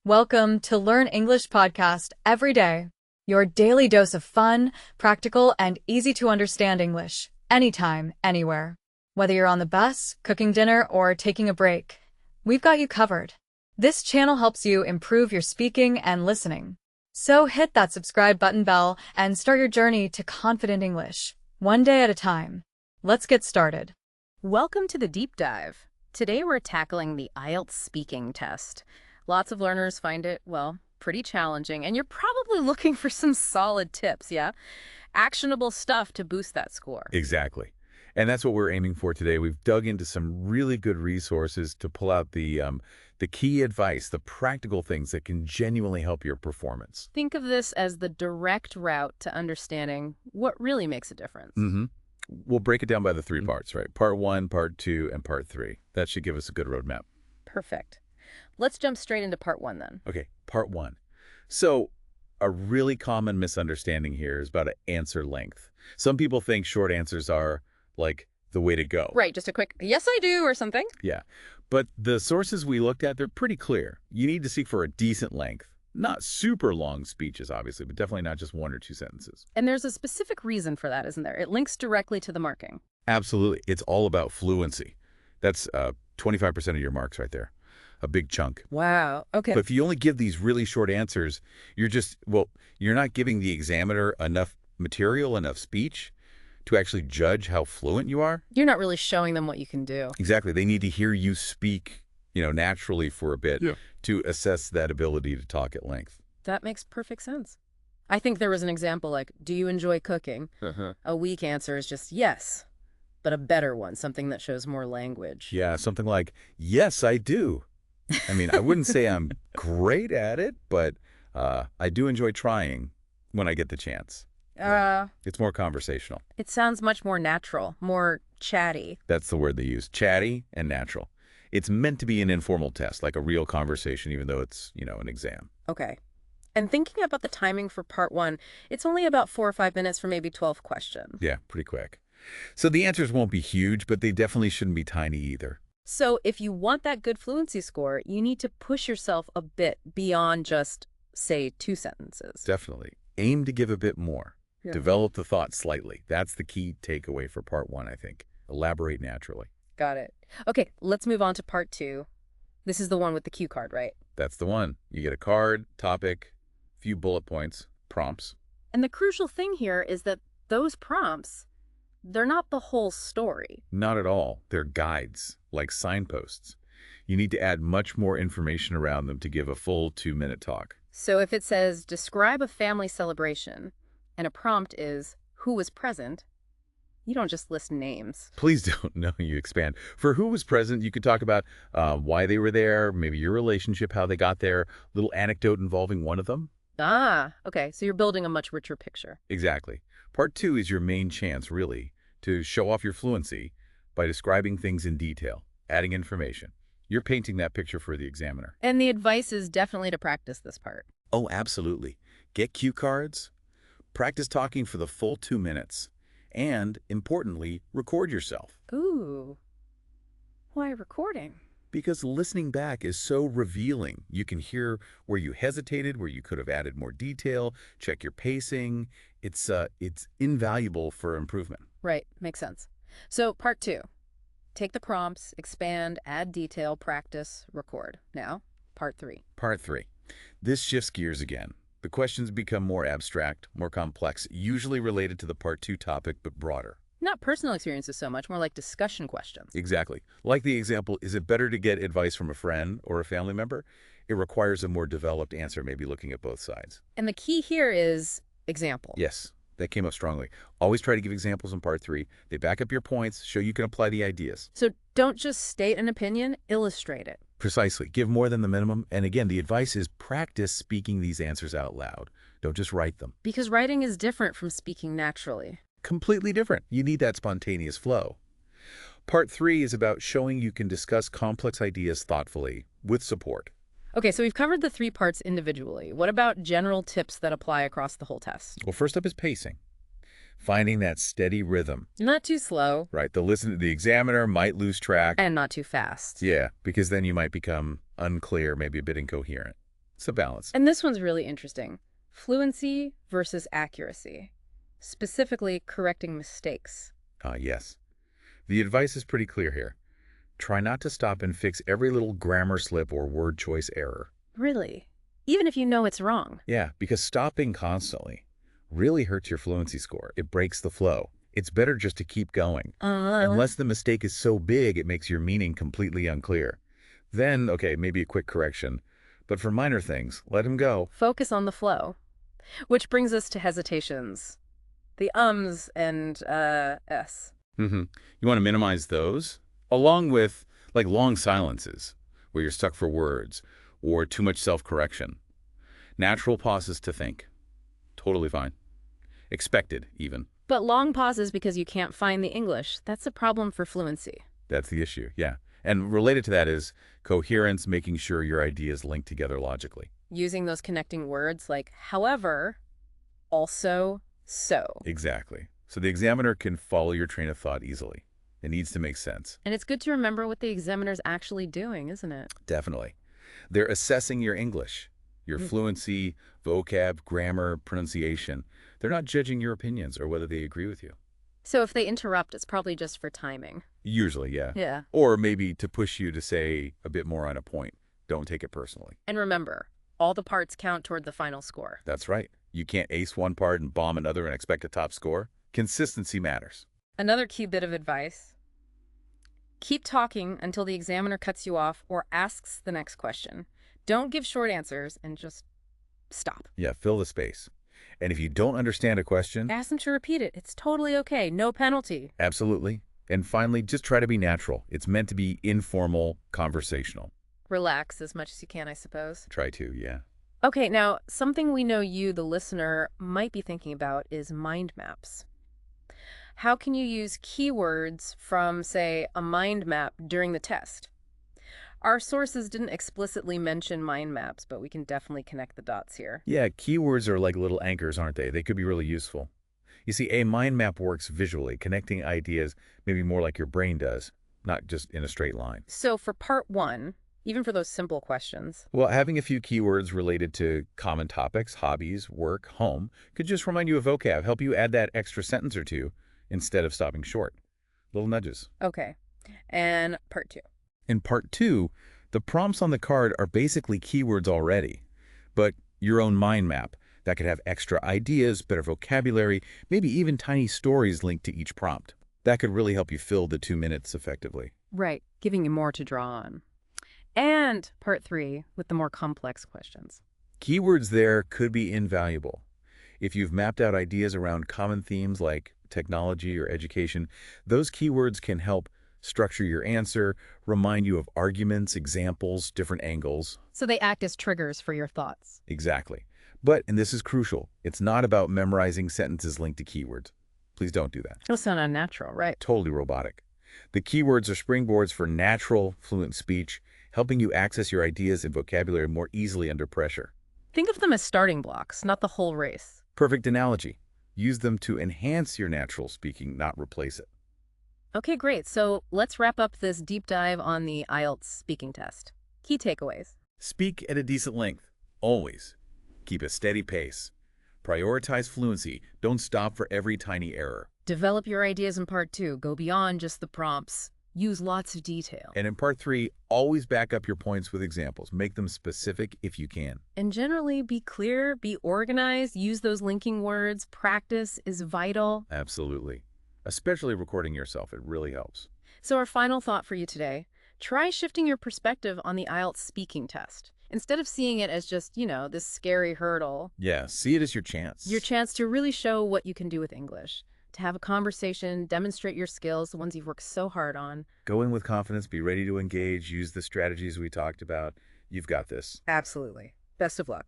Welcome to Learn English Podcast every day. Your daily dose of fun, practical, and easy to understand English, anytime, anywhere. Whether you're on the bus, cooking dinner, or taking a break, we've got you covered. This channel helps you improve your speaking and listening. So hit that subscribe button bell and start your journey to confident English, one day at a time. Let's get started. Welcome to the deep dive. Today we're tackling the IELTS speaking test. Lots of learners find it, well, pretty challenging, and you're probably looking for some solid tips, yeah? Actionable stuff to boost that score. Exactly. And that's what we're aiming for today. We've dug into some really good resources to pull out the key advice, the practical things that can genuinely help your performance. Think of this as the direct route to understanding what really makes a difference. We'll break it down by the three parts, right? Part 1, Part 2, and Part 3. That should give us a good roadmap. Perfect. Let's jump straight into Part 1 then. Okay, Part 1. So a really common misunderstanding here is about answer length. Some people think short answers are like the way to go. Right, just a quick, yes I do, or something. Yeah, but the sources we looked at, they're pretty clear. You need to seek for a decent length. Not super long speeches, obviously, but definitely not just 1 or 2 sentences. And there's a specific reason for that, isn't there? It links directly to the marking. Absolutely. It's all about fluency. That's 25% of your marks right there. A big chunk. Wow, okay. But if you only give these really short answers, you're not giving the examiner enough material, enough speech to actually judge how fluent you are. You're not really showing them what you can do. Exactly. They need to hear you speak, naturally for a bit to assess that ability to talk at length. That makes perfect sense. I think there was an example like, do you enjoy cooking? A weak answer is just yes, but a better one, something that shows more language. Yeah, something like, yes, I do. I mean, I wouldn't say I'm great at it, but I do enjoy trying when I get the chance. It's more conversational. It sounds much more natural, more chatty. That's the word they use, chatty and natural. It's meant to be an informal test, like a real conversation, even though it's, an exam. Okay. And thinking about the timing for Part 1, it's only about 4 or 5 minutes for maybe 12 questions. Yeah, pretty quick. So the answers won't be huge, but they definitely shouldn't be tiny either. So if you want that good fluency score, you need to push yourself a bit beyond just, say, 2 sentences. Definitely. Aim to give a bit more. Yeah. Develop the thought slightly. That's the key takeaway for Part 1, I think. Elaborate naturally. Got it. Okay, let's move on to Part 2. This is the one with the cue card, right? That's the one. You get a card, topic, few bullet points, prompts. And the crucial thing here is that those prompts, they're not the whole story. Not at all. They're guides, like signposts. You need to add much more information around them to give a full 2-minute talk. So if it says, describe a family celebration, and a prompt is, who was present, you don't just list names. Please don't. No, you expand. For who was present, you could talk about why they were there, maybe your relationship, how they got there, little anecdote involving one of them. Okay. So you're building a much richer picture. Exactly. Part 2 is your main chance, really, to show off your fluency by describing things in detail, adding information. You're painting that picture for the examiner. And the advice is definitely to practice this part. Oh, absolutely. Get cue cards, practice talking for the full 2 minutes, and, importantly, record yourself. Ooh. Why recording? Because listening back is so revealing. You can hear where you hesitated, where you could have added more detail, check your pacing. It's invaluable for improvement. Right. Makes sense. So Part 2. Take the prompts, expand, add detail, practice, record. Now, Part 3. Part 3. This shifts gears again. The questions become more abstract, more complex, usually related to the Part 2 topic, but broader. Not personal experiences so much, more like discussion questions. Exactly. Like the example, is it better to get advice from a friend or a family member? It requires a more developed answer, maybe looking at both sides. And the key here is example. Yes, that came up strongly. Always try to give examples in Part 3. They back up your points, show you can apply the ideas. So don't just state an opinion, illustrate it. Precisely. Give more than the minimum. And again, the advice is practice speaking these answers out loud. Don't just write them. Because writing is different from speaking naturally. Completely different. You need that spontaneous flow. Part 3 is about showing you can discuss complex ideas thoughtfully with support. Okay, so we've covered the 3 parts individually. What about general tips that apply across the whole test? Well, first up is pacing. Finding that steady rhythm. Not too slow. Right. The examiner might lose track. And not too fast. Yeah, because then you might become unclear, maybe a bit incoherent. It's a balance. And this one's really interesting. Fluency versus accuracy, specifically correcting mistakes. Yes. The advice is pretty clear here. Try not to stop and fix every little grammar slip or word choice error. Really? Even if you know it's wrong? Yeah, because stopping constantly really hurts your fluency score. It breaks the flow. It's better just to keep going. Unless the mistake is so big it makes your meaning completely unclear. Then, okay, maybe a quick correction. But for minor things, let him go. Focus on the flow. Which brings us to hesitations. The ums and s. You want to minimize those, along with like long silences, where you're stuck for words, or too much self-correction. Natural pauses to think. Totally fine. Expected, even. But long pauses because you can't find the English. That's a problem for fluency. That's the issue, yeah. And related to that is coherence, making sure your ideas link together logically. Using those connecting words like however, also, so. Exactly. So the examiner can follow your train of thought easily. It needs to make sense. And it's good to remember what the examiner's actually doing, isn't it? Definitely. They're assessing your English, your fluency, vocab, grammar, pronunciation. They're not judging your opinions or whether they agree with you. So if they interrupt, it's probably just for timing. Usually, yeah. Yeah. Or maybe to push you to say a bit more on a point. Don't take it personally. And remember, all the parts count toward the final score. That's right. You can't ace one part and bomb another and expect a top score. Consistency matters. Another key bit of advice. Keep talking until the examiner cuts you off or asks the next question. Don't give short answers and just stop. Yeah, fill the space. And if you don't understand a question, Ask them to repeat it. It's totally okay. No penalty. absolutely. And finally, just try to be natural. It's meant to be informal, conversational. Relax as much as you can, I suppose. Try to, yeah. Okay, now, something we know you, the listener, might be thinking about is mind maps. How can you use keywords from, say, a mind map during the test? Our sources didn't explicitly mention mind maps, but we can definitely connect the dots here. Yeah, keywords are like little anchors, aren't they? They could be really useful. You see, a mind map works visually, connecting ideas maybe more like your brain does, not just in a straight line. So for part one, even for those simple questions, Well, having a few keywords related to common topics, hobbies, work, home, could just remind you of vocab, help you add that extra sentence or two instead of stopping short. Little nudges. okay. And part two. In part two, the prompts on the card are basically keywords already, but your own mind map that could have extra ideas, better vocabulary, maybe even tiny stories linked to each prompt. That could really help you fill the 2 minutes effectively. Right, giving you more to draw on. And part three with the more complex questions. Keywords there could be invaluable. If you've mapped out ideas around common themes like technology or education, those keywords can help structure your answer, remind you of arguments, examples, different angles. So they act as triggers for your thoughts. Exactly. But, and this is crucial, it's not about memorizing sentences linked to keywords. Please don't do that. It'll sound unnatural, right? Totally robotic. The keywords are springboards for natural, fluent speech, helping you access your ideas and vocabulary more easily under pressure. Think of them as starting blocks, not the whole race. Perfect analogy. Use them to enhance your natural speaking, not replace it. Okay, great. So let's wrap up this deep dive on the IELTS speaking test. Key takeaways. Speak at a decent length, always. Keep a steady pace. Prioritize fluency. Don't stop for every tiny error. Develop your ideas in part two. Go beyond just the prompts. Use lots of detail. And in part three, always back up your points with examples. Make them specific if you can. And generally, be clear, be organized, use those linking words. Practice is vital. Absolutely. Especially recording yourself. It really helps. So our final thought for you today, try shifting your perspective on the IELTS speaking test. Instead of seeing it as just, this scary hurdle. Yeah, see it as your chance. Your chance to really show what you can do with English. To have a conversation, demonstrate your skills, the ones you've worked so hard on. Go in with confidence, be ready to engage, use the strategies we talked about. You've got this. Absolutely. Best of luck.